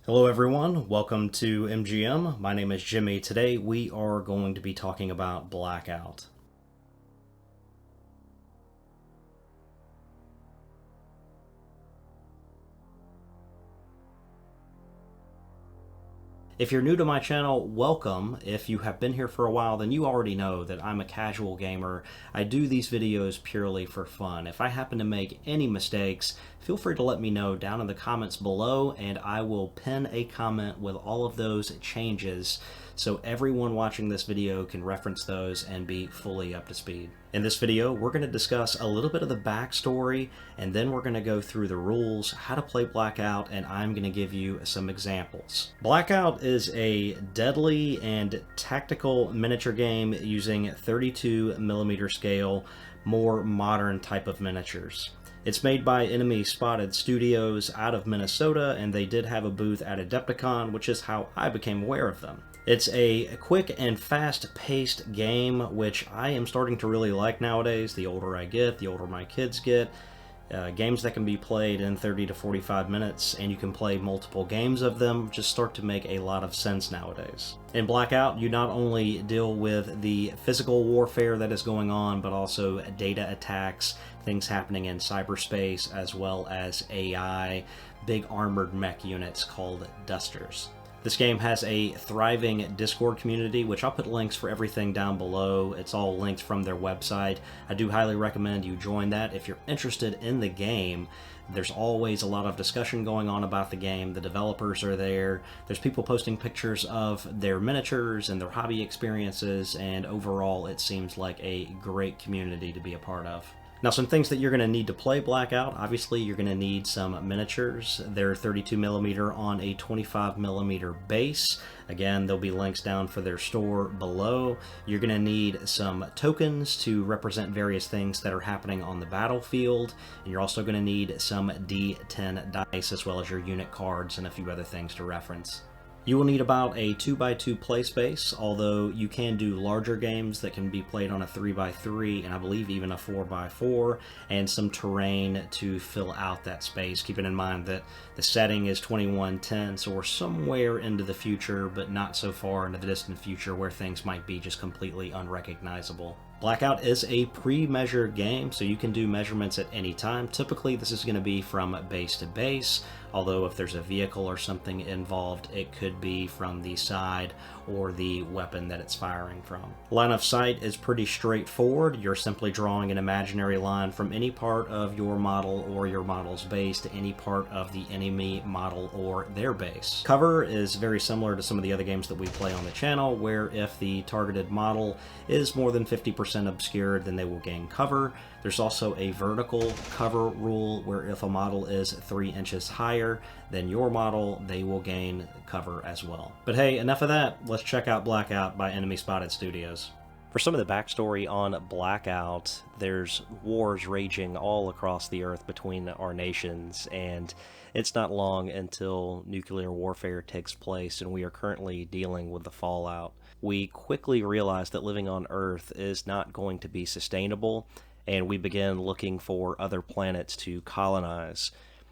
Hello everyone, welcome to MGM. My name is Jimmy. Today we are going to be talking about Blackout. If you're new to my channel, welcome. If you have been here for a while, then you already know that I'm a casual gamer. I do these videos purely for fun. If I happen to make any mistakes, feel free to let me know down in the comments below, and I will pin a comment with all of those changes so everyone watching this video can reference those and be fully up to speed. In this video, we're going to discuss a little bit of the backstory, and then we're going to go through the rules, how to play Blackout, and I'm going to give you some examples. Blackout is a deadly and tactical miniature game using 32mm scale, more modern type of miniatures. It's made by Enemy Spotted Studios out of Minnesota, and they did have a booth at Adepticon, which is how I became aware of them. It's a quick and fast-paced game, which I am starting to really like nowadays. The older I get, the older my kids get. Games that can be played in 30 to 45 minutes, and you can play multiple games of them, just start to make a lot of sense nowadays. In Blackout, you not only deal with the physical warfare that is going on, but also data attacks, things happening in cyberspace, as well as AI, big armored mech units called Dusters. This game has a thriving Discord community, which I'll put links for everything down below. It's all linked from their website. I do highly recommend you join that if you're interested in the game. There's always a lot of discussion going on about the game. The developers are there. There's people posting pictures of their miniatures and their hobby experiences, and overall it seems like a great community to be a part of. Now, some things that you're going to need to play Blackout. Obviously, you're going to need some miniatures. They're 32mm on a 25mm base. Again, there'll be links down for their store below. You're going to need some tokens to represent various things that are happening on the battlefield. And you're also going to need some D10 dice, as well as your unit cards and a few other things to reference. You will need about a 2x2 play space, although you can do larger games that can be played on a 3x3 and I believe even a 4x4, and some terrain to fill out that space. Keeping in mind that the setting is 2110, so we're somewhere into the future, but not so far into the distant future where things might be just completely unrecognizable. Blackout is a pre-measured game, so you can do measurements at any time. Typically, this is going to be from base to base, although if there's a vehicle or something involved, it could be from the side or the weapon that it's firing from. Line of sight is pretty straightforward. You're simply drawing an imaginary line from any part of your model or your model's base to any part of the enemy model or their base. Cover is very similar to some of the other games that we play on the channel, where if the targeted model is more than 50% obscured, then they will gain cover. There's also a vertical cover rule where if a model is 3 inches higher than your model, they will gain cover as well. But hey, enough of that. Let's check out Blackout by Enemy Spotted Studios. For some of the backstory on Blackout, there's wars raging all across the earth between our nations, and it's not long until nuclear warfare takes place, and we are currently dealing with the fallout. We quickly realize that living on Earth is not going to be sustainable, and we begin looking for other planets to colonize.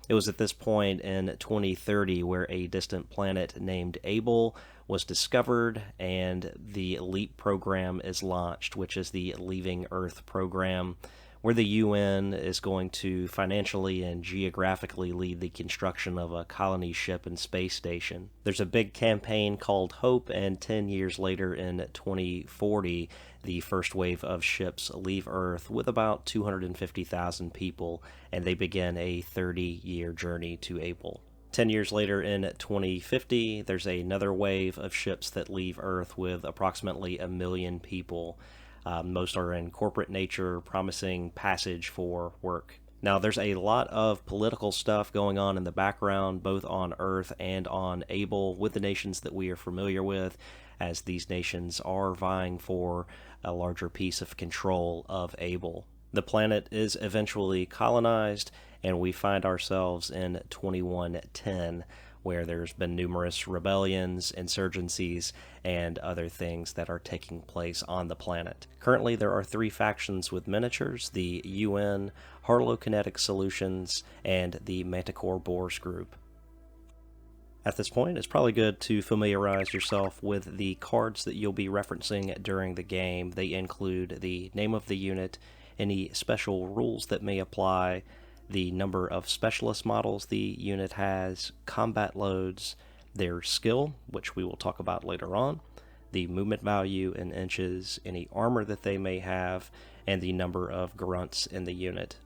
It was at this point in 2030 where a distant planet named Able was discovered, and the LEAP program is launched, which is the Leaving Earth program, where the UN is going to financially and geographically lead the construction of a colony ship and space station. There's a big campaign called Hope, and 10 years later in 2040, the first wave of ships leave Earth with about 250,000 people, and they begin a 30-year journey to Able. 10 years later in 2050, there's another wave of ships that leave Earth with approximately 1 million people. Most are in corporate nature, promising passage for work. Now, there's a lot of political stuff going on in the background, both on Earth and on Able, with the nations that we are familiar with, as these nations are vying for a larger piece of control of Able. The planet is eventually colonized, and we find ourselves in 2110, where there's been numerous rebellions, insurgencies, and other things that are taking place on the planet. Currently, there are 3 factions with miniatures: the UN, Harlow Kinetic Solutions, and the Manticore Boars group. At this point, it's probably good to familiarize yourself with the cards that you'll be referencing during the game. They include the name of the unit, any special rules that may apply, the number of specialist models the unit has, combat loads, their skill, which we will talk about later on, the movement value in inches, any armor that they may have, and the number of grunts in the unit.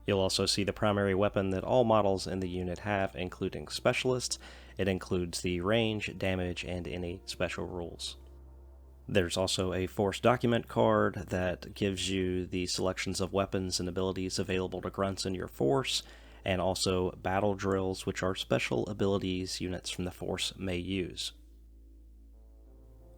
You'll also see the primary weapon that all models in the unit have, including specialists. It includes the range, damage, and any special rules. There's also a force document card that gives you the selections of weapons and abilities available to grunts in your force, and also battle drills, which are special abilities units from the force may use.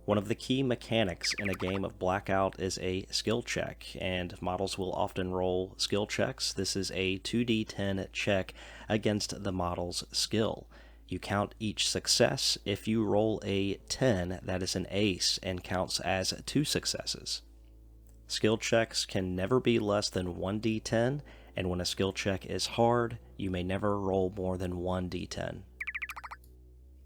One of the key mechanics in a game of BLKOUT is a skill check, and models will often roll skill checks. This is a 2d10 check against the model's skill. You count each success. If you roll a 10, that is an ace and counts as 2 successes. Skill checks can never be less than 1d10, and when a skill check is hard, you may never roll more than 1d10.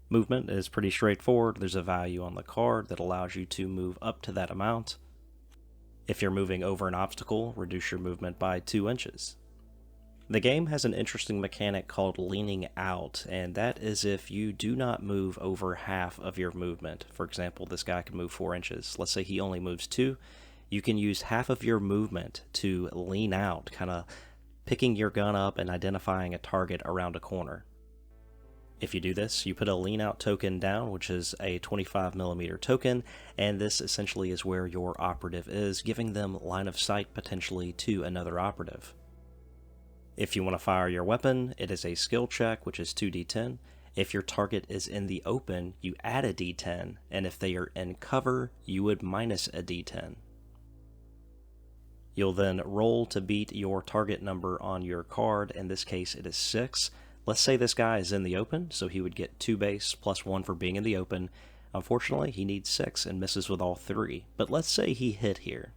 Movement is pretty straightforward. There's a value on the card that allows you to move up to that amount. If you're moving over an obstacle, reduce your movement by 2 inches. The game has an interesting mechanic called leaning out, and that is if you do not move over half of your movement. For example, this guy can move 4 inches. Let's say he only moves 2. You can use half of your movement to lean out, kind of picking your gun up and identifying a target around a corner. If you do this, you put a lean out token down, which is a 25mm token, and this essentially is where your operative is, giving them line of sight potentially to another operative. If you want to fire your weapon, it is a skill check, which is 2d10. If your target is in the open, you add a d10, and if they are in cover, you would minus a d10. You'll then roll to beat your target number on your card. In this case, it is 6. Let's say this guy is in the open, so he would get 2 base plus 1 for being in the open. Unfortunately, he needs 6 and misses with all 3, but let's say he hit here.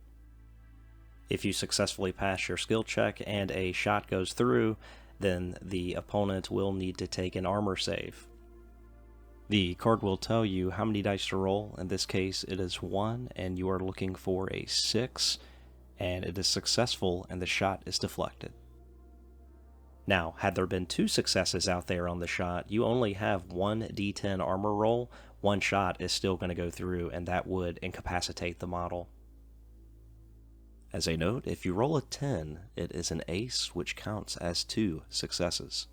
If you successfully pass your skill check and a shot goes through, then the opponent will need to take an armor save. The card will tell you how many dice to roll. In this case, it is 1, and you are looking for a 6, and it is successful, and the shot is deflected. Now, had there been 2 successes out there on the shot, you only have 1 d10 armor roll. 1 shot is still going to go through, and that would incapacitate the model. As a note, if you roll a 10, it is an ace, which counts as 2 successes.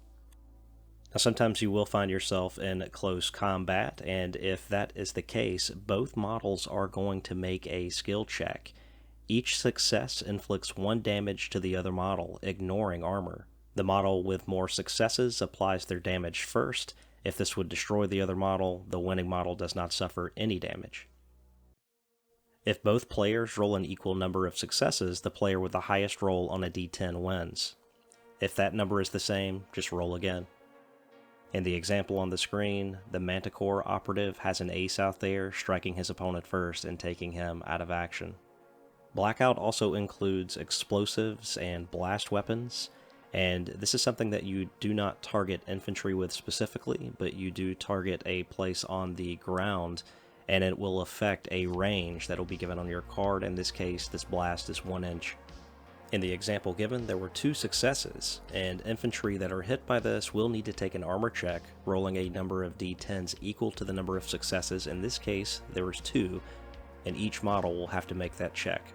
Now, sometimes you will find yourself in close combat, and if that is the case, both models are going to make a skill check. Each success inflicts 1 damage to the other model, ignoring armor. The model with more successes applies their damage first. If this would destroy the other model, the winning model does not suffer any damage. If both players roll an equal number of successes, the player with the highest roll on a d10 wins. If that number is the same, just roll again. In the example on the screen, the Manticore operative has an ace out there, striking his opponent first and taking him out of action. BLKOUT also includes explosives and blast weapons, and this is something that you do not target infantry with specifically, but you do target a place on the ground, and it will affect a range that will be given on your card. In this case, this blast is 1 inch. In the example given, there were 2 successes, and infantry that are hit by this will need to take an armor check, rolling a number of d10s equal to the number of successes. In this case, there was 2, and each model will have to make that check.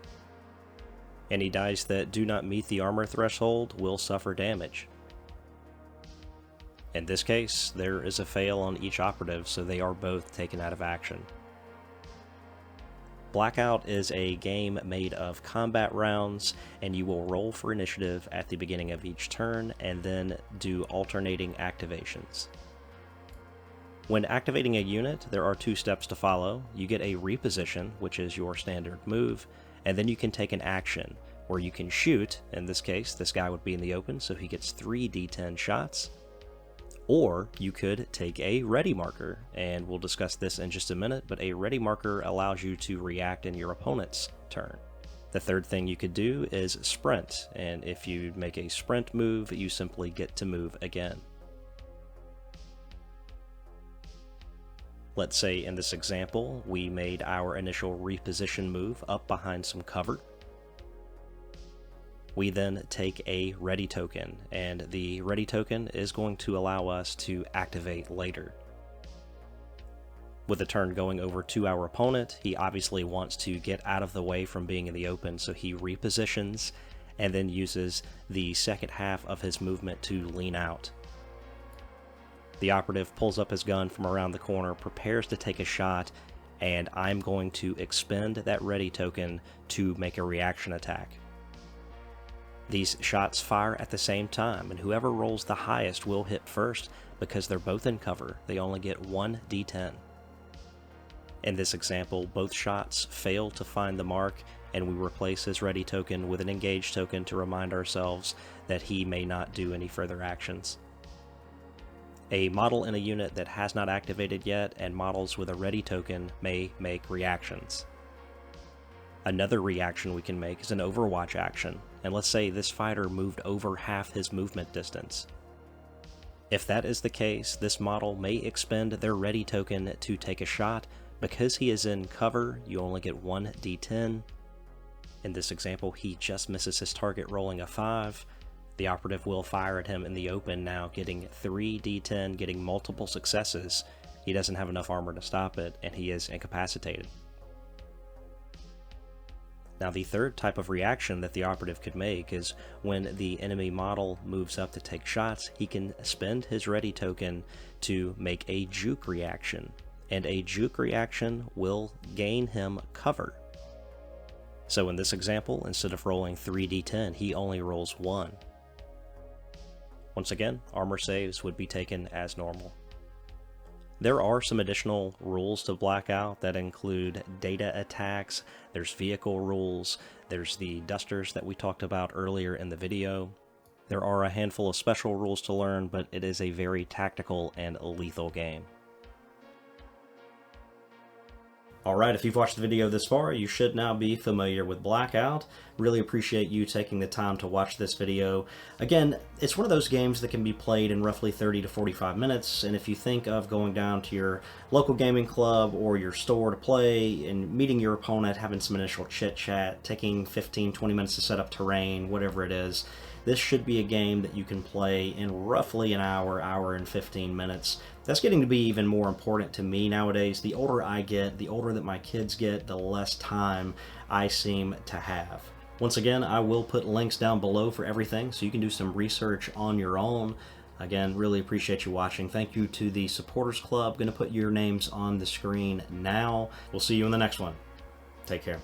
Any dice that do not meet the armor threshold will suffer damage. In this case, there is a fail on each operative, so they are both taken out of action. BLKOUT is a game made of combat rounds, and you will roll for initiative at the beginning of each turn, and then do alternating activations. When activating a unit, there are 2 steps to follow. You get a reposition, which is your standard move, and then you can take an action, where you can shoot. In this case, this guy would be in the open, so he gets 3 d10 shots. Or you could take a ready marker, and we'll discuss this in just a minute, but a ready marker allows you to react in your opponent's turn. The third thing you could do is sprint, and if you make a sprint move, you simply get to move again. Let's say in this example, we made our initial reposition move up behind some cover. We then take a ready token, and the ready token is going to allow us to activate later. With the turn going over to our opponent, he obviously wants to get out of the way from being in the open, so he repositions and then uses the second half of his movement to lean out. The operative pulls up his gun from around the corner, prepares to take a shot, and I'm going to expend that ready token to make a reaction attack. These shots fire at the same time, and whoever rolls the highest will hit first because they're both in cover. They only get 1 d10. In this example, both shots fail to find the mark, and we replace his ready token with an engaged token to remind ourselves that he may not do any further actions. A model in a unit that has not activated yet and models with a ready token may make reactions. Another reaction we can make is an overwatch action, and let's say this fighter moved over half his movement distance. If that is the case, this model may expend their ready token to take a shot. Because he is in cover, you only get 1 d10. In this example, he just misses his target, rolling a 5. The operative will fire at him in the open now, getting 3 d10, getting multiple successes. He doesn't have enough armor to stop it, and he is incapacitated. Now, the third type of reaction that the operative could make is when the enemy model moves up to take shots, he can spend his ready token to make a juke reaction, and a juke reaction will gain him cover. So in this example, instead of rolling 3d10, he only rolls 1. Once again, armor saves would be taken as normal. There are some additional rules to BLKOUT that include data attacks, there's vehicle rules, there's the dusters that we talked about earlier in the video. There are a handful of special rules to learn, but it is a very tactical and lethal game. Alright, if you've watched the video this far, you should now be familiar with BLKOUT. Really appreciate you taking the time to watch this video. Again, it's one of those games that can be played in roughly 30 to 45 minutes, and if you think of going down to your local gaming club or your store to play and meeting your opponent, having some initial chit-chat, taking 15-20 minutes to set up terrain, whatever it is, this should be a game that you can play in roughly an hour, hour and 15 minutes. That's getting to be even more important to me nowadays. The older I get, the older that my kids get, the less time I seem to have. Once again, I will put links down below for everything so you can do some research on your own. Again, really appreciate you watching. Thank you to the Supporters Club. Going to put your names on the screen now. We'll see you in the next one. Take care.